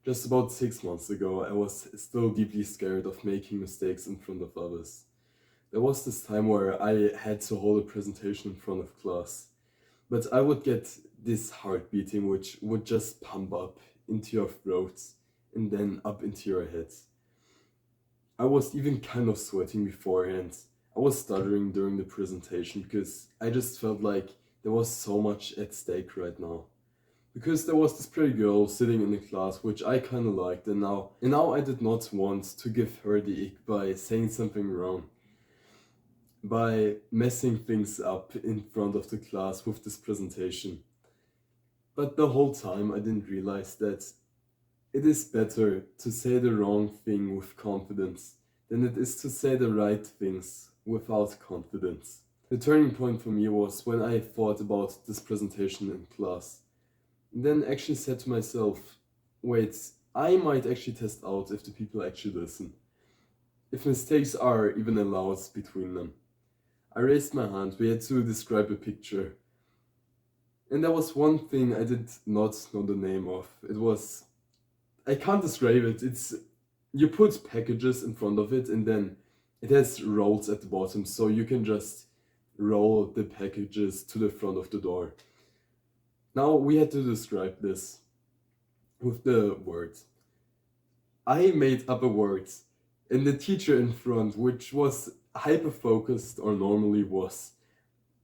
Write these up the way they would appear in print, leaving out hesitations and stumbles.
Just about 6 months ago, I was still deeply scared of making mistakes in front of others. There was this time where I had to hold a presentation in front of class, but I would get this heart beating which would just pump up into your throats and then up into your head. I was even kind of sweating beforehand. I was stuttering during the presentation because I just felt like there was so much at stake right now. Because there was this pretty girl sitting in the class which I kinda liked, and now I did not want to give her the ick by saying something wrong, by messing things up in front of the class with this presentation. But the whole time I didn't realize that it is better to say the wrong thing with confidence than it is to say the right things without confidence. The turning point for me was when I thought about this presentation in class. Then actually said to myself, wait, I might actually test out if the people actually listen. If mistakes are even allowed between them. I raised my hand, we had to describe a picture. And there was one thing I did not know the name of. I can't describe it. You put packages in front of it and then it has rolls at the bottom, so you can just roll the packages to the front of the door. Now we had to describe this with the words. I made up a word, and the teacher in front, which was hyper focused or normally was,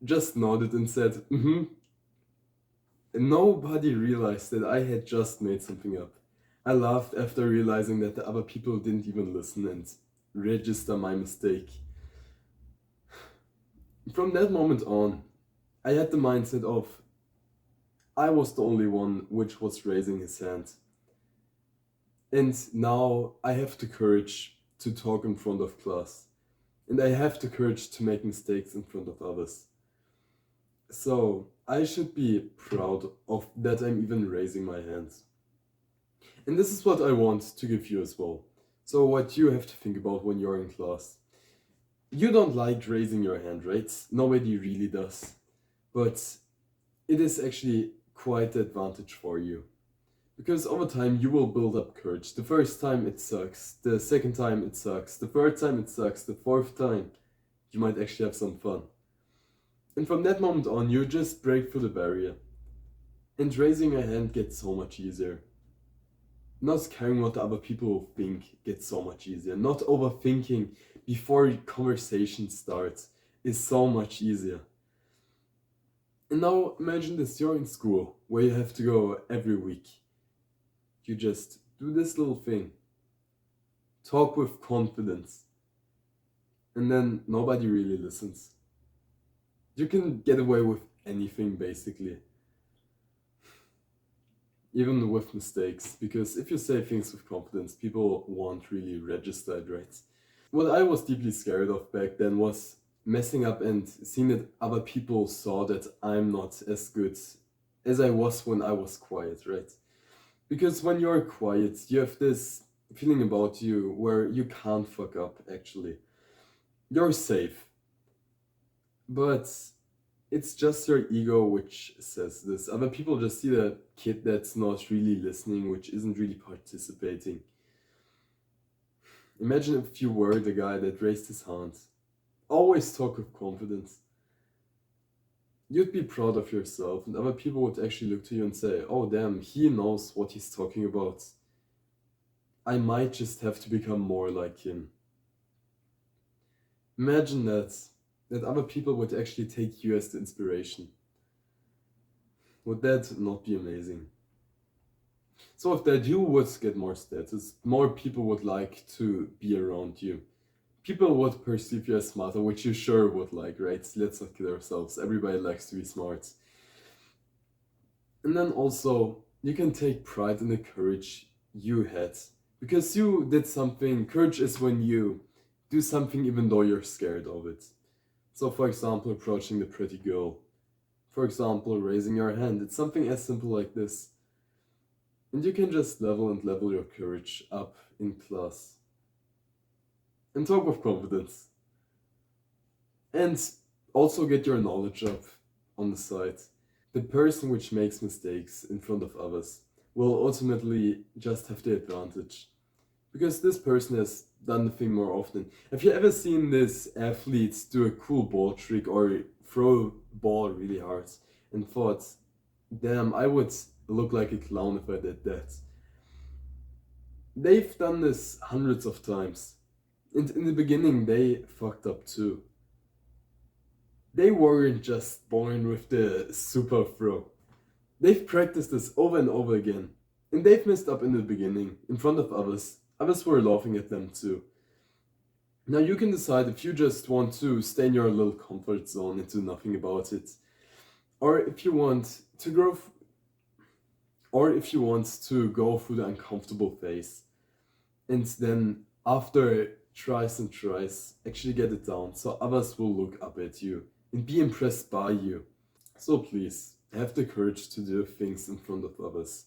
just nodded and said, mm-hmm. And nobody realized that I had just made something up. I laughed after realizing that the other people didn't even listen and register my mistake. From that moment on, I had the mindset of I was the only one which was raising his hand. And now I have the courage to talk in front of class. And I have the courage to make mistakes in front of others. So I should be proud of that I'm even raising my hands. And this is what I want to give you as well. So what you have to think about when you're in class. You don't like raising your hand, right? Nobody really does. But it is actually quite the advantage for you. Because over time you will build up courage. The first time it sucks, the second time it sucks, the third time it sucks, the fourth time you might actually have some fun. And from that moment on you just break through the barrier. And raising your hand gets so much easier. Not caring what other people think gets so much easier. Not overthinking before conversation starts is so much easier. And now imagine this, you're in school where you have to go every week. You just do this little thing. Talk with confidence. And then nobody really listens. You can get away with anything basically. Even with mistakes, because if you say things with confidence, people won't really register it, right? What I was deeply scared of back then was messing up and seeing that other people saw that I'm not as good as I was when I was quiet, right? Because when you're quiet, you have this feeling about you where you can't fuck up actually. You're safe. But it's just your ego which says this. Other people just see the kid that's not really listening, which isn't really participating. Imagine if you were the guy that raised his hand. Always talk with confidence. You'd be proud of yourself, and other people would actually look to you and say, oh damn, he knows what he's talking about. I might just have to become more like him. Imagine that other people would actually take you as the inspiration. Would that not be amazing? So with that, you would get more status, more people would like to be around you. People would perceive you as smarter, which you sure would like, right? Let's not kid ourselves, everybody likes to be smart. And then also, you can take pride in the courage you had. Because you did something, courage is when you do something even though you're scared of it. So for example, approaching the pretty girl. For example, raising your hand. It's something as simple like this. And you can just level your courage up in class. And talk with confidence. And also get your knowledge up on the side. The person which makes mistakes in front of others will ultimately just have the advantage. Because this person has done the thing more often. Have you ever seen this athlete do a cool ball trick or throw a ball really hard and thought, damn, I would look like a clown if I did that? They've done this hundreds of times. And in the beginning, they fucked up too. They weren't just born with the super throw. They've practiced this over and over again. And they've messed up in the beginning, in front of others. Others were laughing at them too. Now you can decide if you just want to stay in your little comfort zone and do nothing about it. Or if you want to or if you want to go through the uncomfortable phase. And then after tries and tries, actually get it down so others will look up at you and be impressed by you. So please, have the courage to do things in front of others.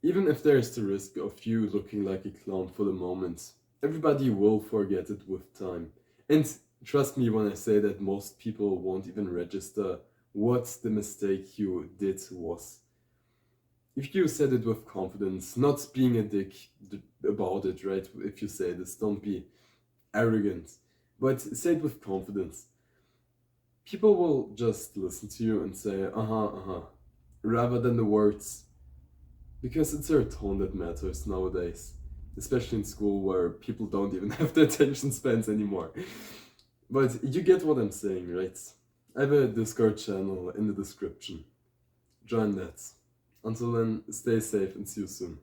Even if there is the risk of you looking like a clown for the moment, everybody will forget it with time. And trust me when I say that most people won't even register what the mistake you did was. If you said it with confidence, not being a dick about it, right? If you say this, don't be arrogant, but say it with confidence. People will just listen to you and say, rather than the words. Because it's their tone that matters nowadays, especially in school where people don't even have the attention spans anymore. But you get what I'm saying, right? I have a Discord channel in the description. Join that. Until then, stay safe and see you soon.